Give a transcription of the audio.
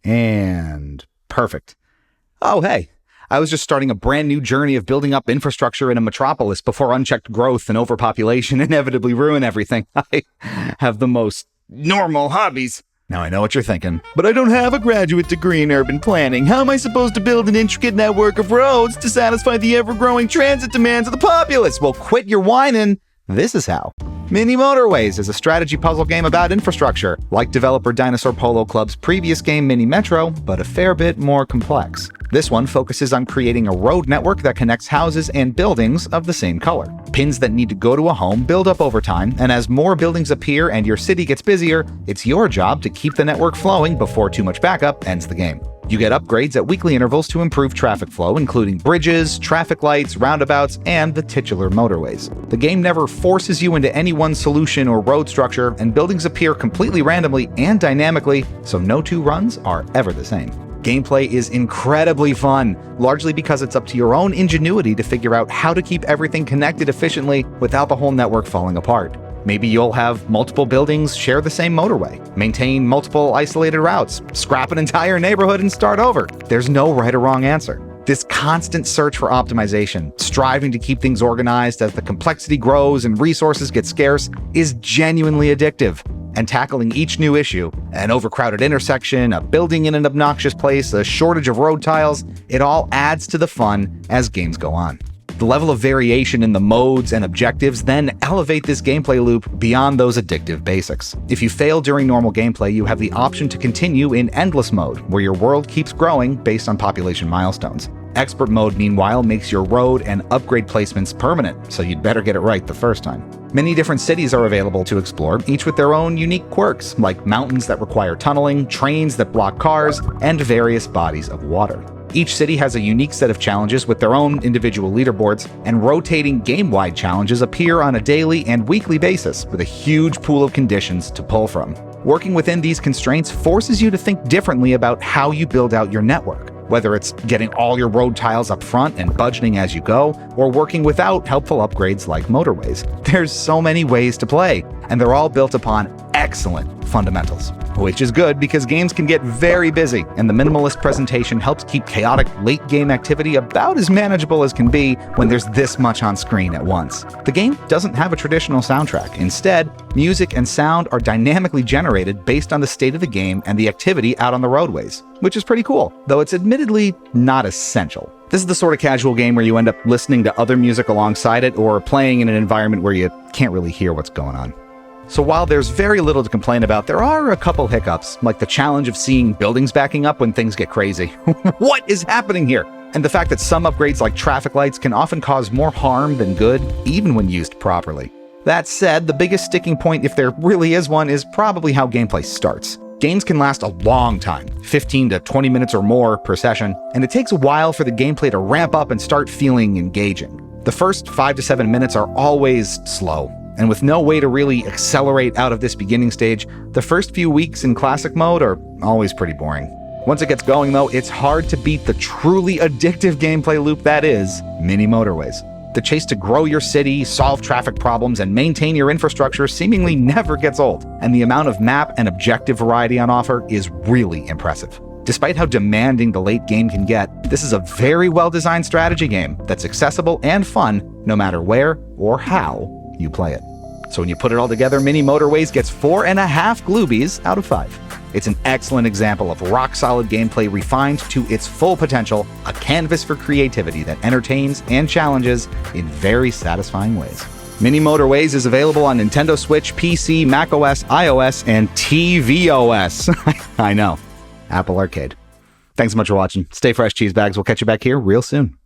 And perfect. Oh, hey, I was just starting a brand new journey of building up infrastructure in a metropolis before unchecked growth and overpopulation inevitably ruin everything. I have the most normal hobbies. Now I know what you're thinking. But I don't have a graduate degree in urban planning. How am I supposed to build an intricate network of roads to satisfy the ever-growing transit demands of the populace? Well, quit your whining. This is how. Mini Motorways is a strategy puzzle game about infrastructure, like developer Dinosaur Polo Club's previous game Mini Metro, but a fair bit more complex. This one focuses on creating a road network that connects houses and buildings of the same color. Pins that need to go to a home build up over time, and as more buildings appear and your city gets busier, it's your job to keep the network flowing before too much backup ends the game. You get upgrades at weekly intervals to improve traffic flow, including bridges, traffic lights, roundabouts, and the titular motorways. The game never forces you into any one solution or road structure, and buildings appear completely randomly and dynamically, so no two runs are ever the same. Gameplay is incredibly fun, largely because it's up to your own ingenuity to figure out how to keep everything connected efficiently without the whole network falling apart. Maybe you'll have multiple buildings share the same motorway, maintain multiple isolated routes, scrap an entire neighborhood and start over. There's no right or wrong answer. This constant search for optimization, striving to keep things organized as the complexity grows and resources get scarce, is genuinely addictive. And tackling each new issue, an overcrowded intersection, a building in an obnoxious place, a shortage of road tiles, it all adds to the fun as games go on. The level of variation in the modes and objectives then elevate this gameplay loop beyond those addictive basics. If you fail during normal gameplay, you have the option to continue in endless mode, where your world keeps growing based on population milestones. Expert mode, meanwhile, makes your road and upgrade placements permanent, so you'd better get it right the first time. Many different cities are available to explore, each with their own unique quirks, like mountains that require tunneling, trains that block cars, and various bodies of water. Each city has a unique set of challenges with their own individual leaderboards, and rotating game-wide challenges appear on a daily and weekly basis with a huge pool of conditions to pull from. Working within these constraints forces you to think differently about how you build out your network, whether it's getting all your road tiles up front and budgeting as you go, or working without helpful upgrades like motorways. There's so many ways to play, and they're all built upon excellent fundamentals. Which is good because games can get very busy, and the minimalist presentation helps keep chaotic late-game activity about as manageable as can be when there's this much on screen at once. The game doesn't have a traditional soundtrack. Instead, music and sound are dynamically generated based on the state of the game and the activity out on the roadways, which is pretty cool, though it's admittedly not essential. This is the sort of casual game where you end up listening to other music alongside it or playing in an environment where you can't really hear what's going on. So while there's very little to complain about, there are a couple hiccups, like the challenge of seeing buildings backing up when things get crazy. What is happening here? And the fact that some upgrades like traffic lights can often cause more harm than good, even when used properly. That said, the biggest sticking point, if there really is one, is probably how gameplay starts. Games can last a long time, 15 to 20 minutes or more per session, and it takes a while for the gameplay to ramp up and start feeling engaging. The first 5 to 7 minutes are always slow, and with no way to really accelerate out of this beginning stage, the first few weeks in classic mode are always pretty boring. Once it gets going though, it's hard to beat the truly addictive gameplay loop that is Mini Motorways. The chase to grow your city, solve traffic problems, and maintain your infrastructure seemingly never gets old, and the amount of map and objective variety on offer is really impressive. Despite how demanding the late game can get, this is a very well-designed strategy game that's accessible and fun no matter where or how you play it. So when you put it all together, Mini Motorways gets 4.5 Gloobies out of 5. It's an excellent example of rock-solid gameplay refined to its full potential, a canvas for creativity that entertains and challenges in very satisfying ways. Mini Motorways is available on Nintendo Switch, PC, macOS, iOS, and tvOS. I know. Apple Arcade. Thanks so much for watching. Stay fresh, cheese bags. We'll catch you back here real soon.